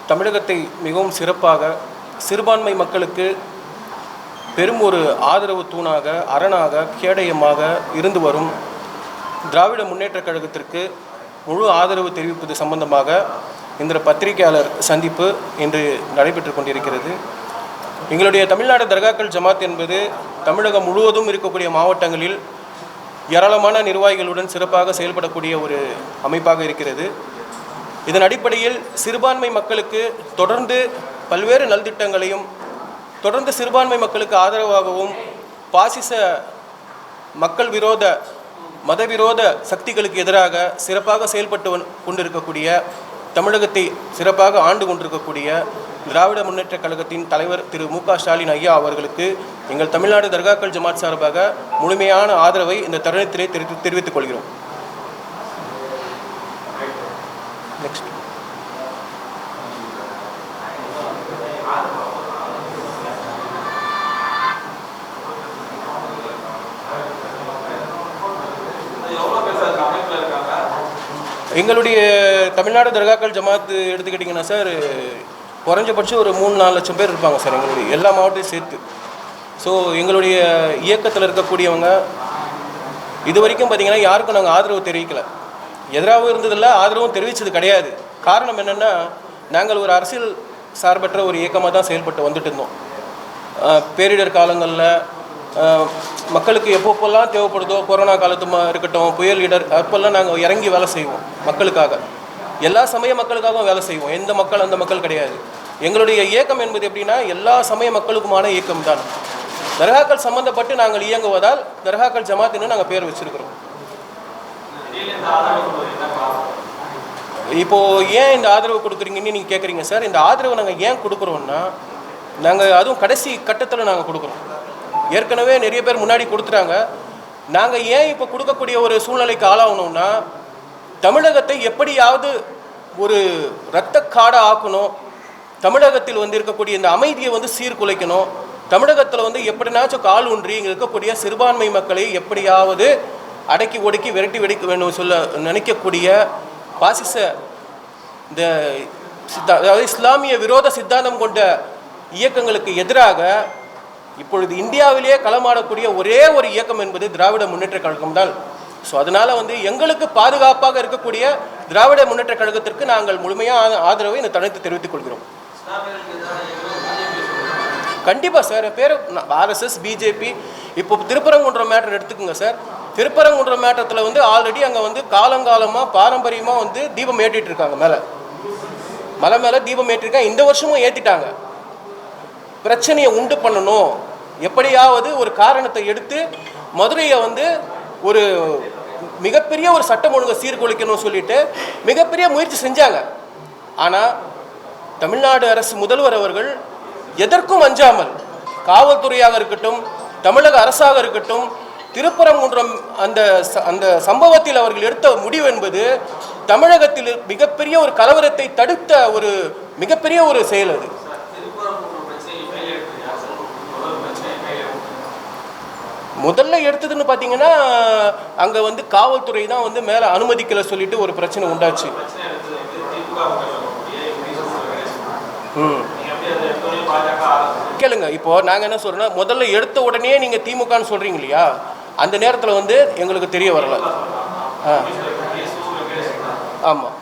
தமிழகத்தை மிகவும் சிறப்பாக சிறுபான்மை மக்களுக்கு பெரும் ஒரு ஆதரவு தூணாக அரணாக கேடயமாக இருந்து வரும் திராவிட முன்னேற்றக் கழகத்திற்கு முழு ஆதரவு தெரிவிப்பது சம்பந்தமாக இந்த பத்திரிகையாளர் சந்திப்பு இன்று நடைபெற்று கொண்டிருக்கிறது. எங்களுடைய தமிழ்நாடு தர்காக்கள் ஜமாத் என்பது தமிழகம் முழுவதும் இருக்கக்கூடிய மாவட்டங்களில் ஏராளமான நிர்வாகிகளுடன் சிறப்பாக செயல்படக்கூடிய ஒரு அமைப்பாக இருக்கிறது. இதன் அடிப்படையில் சிறுபான்மை மக்களுக்கு தொடர்ந்து பல்வேறு நல்திட்டங்களையும் தொடர்ந்து சிறுபான்மை மக்களுக்கு ஆதரவாகவும் பாசிச மக்கள் விரோத மதவிரோத சக்திகளுக்கு எதிராக சிறப்பாக செயல்பட்டு கொண்டிருக்கக்கூடிய தமிழகத்தை சிறப்பாக ஆண்டு கொண்டிருக்கக்கூடிய திராவிட முன்னேற்றக் கழகத்தின் தலைவர் திரு மு.க. ஸ்டாலின் ஐயா அவர்களுக்கு எங்கள் தமிழ்நாடு தர்காக்கள் ஜமாத் சார்பாக முழுமையான ஆதரவை இந்த தருணத்திலே தெரிவித்துக் கொள்கிறோம். நெக்ஸ்ட் எங்களுடைய தமிழ்நாடு தர்காக்கள் ஜமாத் எடுத்துக்கிட்டிங்கன்னா சார், குறைஞ்சபட்சம் ஒரு 3-4 லட்சம் பேர் இருப்பாங்க சார், எங்களுடைய எல்லா மாவட்டத்தையும் சேர்த்து. ஸோ எங்களுடைய இயக்கத்தில் இருக்கக்கூடியவங்க இது வரைக்கும் பார்த்திங்கன்னா யாருக்கும் நாங்கள் ஆதரவு தெரிவிக்கலை, எதிராகவும் இருந்ததில்லை, ஆதரவும் தெரிவித்தது கிடையாது. காரணம் என்னென்னா, நாங்கள் ஒரு அரசியல் சார்பற்ற ஒரு இயக்கமாக தான் செயல்பட்டு வந்துட்டு இருந்தோம். பேரிடர் காலங்களில் மக்களுக்கு எப்பப்பெல்லாம் தேவைப்படுதோ, கொரோனா காலத்துமா இருக்கட்டும், புயல் இடர், அப்போல்லாம் நாங்கள் இறங்கி வேலை செய்வோம் மக்களுக்காக. எல்லா சமய மக்களுக்காகவும் வேலை செய்வோம். எந்த மக்கள் அந்த மக்கள் கிடையாது. எங்களுடைய இயக்கம் என்பது எப்படின்னா, எல்லா சமய மக்களுக்குமான இயக்கம் தான். தர்காக்கள் சம்மந்தப்பட்டு நாங்கள் இயங்குவதால் தர்காக்கள் ஜமாத்னு நாங்கள் பேர் வச்சுருக்கிறோம். இப்போது ஏன் இந்த ஆதரவு கொடுக்குறீங்கன்னு நீங்கள் கேட்குறீங்க சார். இந்த ஆதரவு நாங்கள் ஏன் கொடுக்குறோன்னா, நாங்கள் அதுவும் கடைசி கட்டத்தில் நாங்கள் கொடுக்குறோம். ஏற்கனவே நிறைய பேர் முன்னாடி கொடுத்துட்டாங்க. நாங்கள் ஏன் இப்போ கொடுக்கக்கூடிய ஒரு சூழ்நிலைக்கு ஆளாகணும்னா, தமிழகத்தை எப்படியாவது ஒரு இரத்தக்காடை ஆக்கணும், தமிழகத்தில் இருக்கக்கூடிய இந்த அமைதியை சீர்குலைக்கணும், தமிழகத்தில் எப்படினாச்சும் கால் ஊன்றி இங்கே இருக்கக்கூடிய சிறுபான்மை மக்களை எப்படியாவது அடக்கி ஒடுக்கி விரட்டி வெடிக்க வேண்டும் சொல்ல நினைக்கக்கூடிய பாசிச இந்த அதாவது இஸ்லாமிய விரோத சித்தாந்தம் கொண்ட இயக்கங்களுக்கு எதிராக இப்பொழுது இந்தியாவிலேயே களமாடக்கூடிய ஒரே ஒரு இயக்கம் என்பது திராவிட முன்னேற்றக் கழகம் தான். ஸோ அதனால் எங்களுக்கு பாதுகாப்பாக இருக்கக்கூடிய திராவிட முன்னேற்றக் கழகத்திற்கு நாங்கள் முழுமையான ஆதரவை இந்த தருணத்தை தெரிவித்துக் கொள்கிறோம். கண்டிப்பாக சார், பேர் ஆர்எஸ்எஸ், பிஜேபி. இப்போ திருப்பரங்குன்றம் மேட்டர் எடுத்துக்கோங்க சார். திருப்பரங்குன்றம் மேட்டத்தில் ஆல்ரெடி அங்கே காலங்காலமாக பாரம்பரியமாக தீபம் ஏற்றிட்டு இருக்காங்க. மலை மேலே தீபம் ஏற்றிருக்காங்க. இந்த வருஷமும் ஏற்றிட்டாங்க. பிரச்சனையை உண்டு பண்ணணும், எப்படியாவது ஒரு காரணத்தை எடுத்து மதுரையை ஒரு மிகப்பெரிய ஒரு சட்டம் ஒழுங்கை சீர்குலைக்கணும்னு சொல்லிட்டு மிகப்பெரிய முயற்சி செஞ்சாங்க. ஆனால் தமிழ்நாடு அரசு முதல்வர் அவர்கள் எதற்கும் அஞ்சாமல், காவல்துறையாக இருக்கட்டும், தமிழக அரசாக இருக்கட்டும், திருப்பரங்குன்றம் அந்த அந்த சம்பவத்தில் அவர்கள் எடுத்த முடிவு என்பது தமிழகத்தில் மிகப்பெரிய ஒரு கலவரத்தை தடுத்த ஒரு மிகப்பெரிய ஒரு செயல். அது முதல்ல எடுத்ததுன்னு பார்த்தீங்கன்னா, அங்கே காவல்துறை தான் மேலே அனுமதிக்கலை சொல்லிட்டு ஒரு பிரச்சனை உண்டாச்சு. கேளுங்க, இப்போது நாங்கள் என்ன சொல்கிறோன்னா, முதல்ல எடுத்த உடனே நீங்கள் திமுகன்னு சொல்கிறீங்க இல்லையா, அந்த நேரத்தில் எங்களுக்கு தெரிய வரல. ஆமாம்,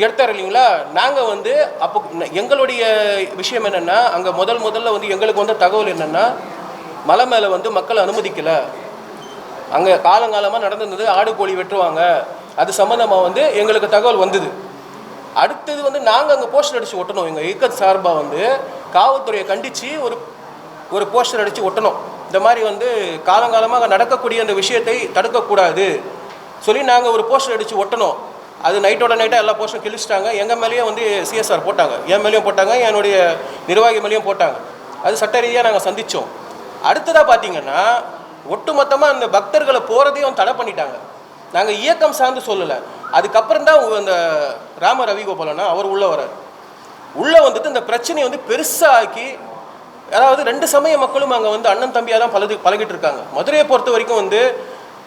எடுத்தார் இல்லைங்களா. நாங்கள் அப்போ எங்களுடைய விஷயம் என்னென்னா, அங்கே முதல்ல எங்களுக்கு தகவல் என்னென்னா, மலை மேலே மக்கள் அனுமதிக்கலை, அங்கே காலங்காலமாக நடந்திருந்தது, ஆடு கோழி வெட்டுவாங்க, அது சம்மந்தமாக எங்களுக்கு தகவல் வந்தது. அடுத்தது நாங்கள் அங்கே போஸ்டர் அடித்து ஒட்டணும். எங்கள் இயக்கத் சார்பாக காவல்துறையை கண்டித்து ஒரு போஸ்டர் அடித்து ஒட்டணும். இந்த மாதிரி காலங்காலமாக நடக்கக்கூடிய அந்த விஷயத்தை தடுக்கக்கூடாது சொல்லி நாங்கள் ஒரு போஸ்டர் அடித்து ஒட்டணும். அது நைட்டோட நைட்டாக எல்லா போஸ்டரும் கிழிச்சிட்டாங்க. எங்கள் மேலேயும் சிஎஸ்ஆர் போட்டாங்க, என் மேலேயும் போட்டாங்க, என்னுடைய நிர்வாகி மேலேயும் போட்டாங்க. அது சட்ட ரீதியாக நாங்கள் சந்தித்தோம். அடுத்ததாக பார்த்தீங்கன்னா, ஒட்டுமொத்தமாக அந்த பக்தர்களை போகிறதையும் தடை பண்ணிட்டாங்க. நாங்கள் இயக்கம் சார்ந்து சொல்லலை. அதுக்கப்புறம் தான் அந்த ராம ரவிகோபாலனா அவர் உள்ளே வரார். உள்ளே இந்த பிரச்சனையை பெருசாக ஆக்கி, அதாவது 2 சமய மக்களும் அங்கே அண்ணன் தம்பியாக தான் பழகிட்டு இருக்காங்க. மதுரையை பொறுத்த வரைக்கும்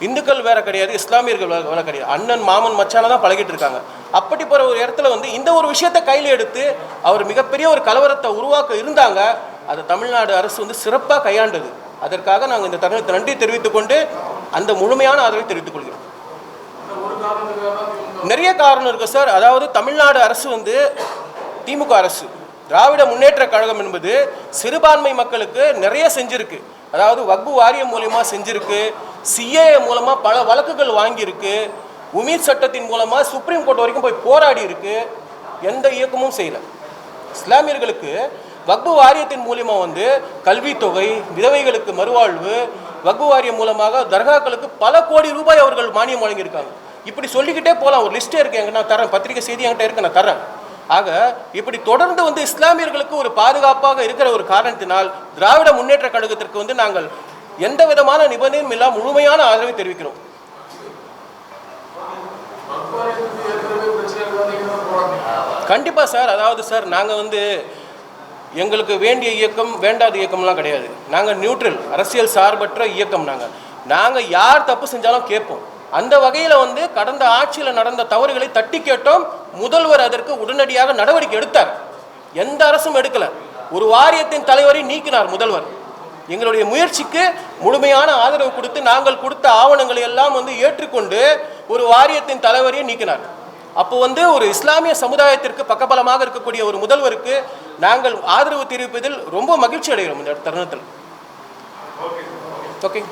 இந்துக்கள் வேற கிடையாது, இஸ்லாமியர்கள் வேற கிடையாது, அண்ணன் மாமன் மச்சான தான் பழகிட்டு இருக்காங்க. அப்படி போகிற ஒரு இடத்துல வந்து இந்த ஒரு விஷயத்தை கையில் எடுத்து அவர் மிகப்பெரிய ஒரு கலவரத்தை உருவாக்க இருந்தாங்க. அதை தமிழ்நாடு அரசு வந்து சிறப்பாக கையாண்டது. அதற்காக நாங்கள் இந்த தருணத்தை நன்றி தெரிவித்துக் கொண்டு அந்த முழுமையான ஆதரவை தெரிவித்துக் கொள்கிறோம். நிறைய காரணம் இருக்கு சார். அதாவது தமிழ்நாடு அரசு வந்து திமுக அரசு, திராவிட முன்னேற்ற கழகம் என்பது சிறுபான்மை மக்களுக்கு நிறைய செஞ்சிருக்கு. அதாவது வக்பு வாரியம் மூலமாக செஞ்சிருக்கு, சிஏஏ மூலமாக பல வழக்குகள் வாங்கியிருக்கு, உமீத் சட்டத்தின் மூலமாக சுப்ரீம் கோர்ட் வரைக்கும் போய் போராடி இருக்கு. எந்த இயக்கமும் செய்யலை. இஸ்லாமியர்களுக்கு வக்பு வாரியத்தின் மூலமாக வந்து கல்வித்தொகை, விதவைகளுக்கு மறுவாழ்வு, வக்பு வாரியம் மூலமாக தர்காக்களுக்கு பல கோடி ரூபாய் அவர்கள் மானியம் வழங்கியிருக்காங்க. இப்படி சொல்லிக்கிட்டே போகலாம். ஒரு லிஸ்ட்டே இருக்கு, எங்க நான் தரேன், பத்திரிகை செய்தி என்கிட்ட இருக்கு, நான் தரேன். ஆக இப்படி தொடர்ந்து வந்து இஸ்லாமியர்களுக்கு ஒரு பாதுகாப்பாக இருக்கிற ஒரு காரணத்தினால் திராவிட முன்னேற்ற கழகத்திற்கு வந்து நாங்கள் எந்த விதமான நிபந்தனையும் இல்லாமல் முழுமையான ஆதரவை தெரிவிக்கிறோம். கண்டிப்பாக சார். அதாவது சார், நாங்கள் வந்து எங்களுக்கு வேண்டிய இயக்கம் வேண்டாத இயக்கம்லாம் கிடையாது. நாங்கள் நியூட்ரல், அரசியல் சார்பற்ற இயக்கம். நாங்கள் யார் தப்பு செஞ்சாலும் கேட்போம். அந்த வகையில் வந்து கடந்த ஆட்சியில் நடந்த தவறுகளை தட்டி கேட்டோம். முதல்வர் அதற்கு உடனடியாக நடவடிக்கை எடுத்தார். எந்த அரசும் எடுக்கல. ஒரு வாரியத்தின் தலைவரை நீக்கினார் முதல்வர். எங்களுடைய முயற்சிக்கு முழுமையான ஆதரவு கொடுத்து நாங்கள் கொடுத்த ஆவணங்களை எல்லாம் வந்து ஏற்றுக்கொண்டு ஒரு வாரியத்தின் தலைவரையை நீக்கினார். அப்போ வந்து ஒரு இஸ்லாமிய சமுதாயத்திற்கு பக்கபலமாக இருக்கக்கூடிய ஒரு முதல்வருக்கு நாங்கள் ஆதரவு தெரிவிப்பதில் ரொம்ப மகிழ்ச்சி அடைகிறோம் இந்த தருணத்தில். ஓகே.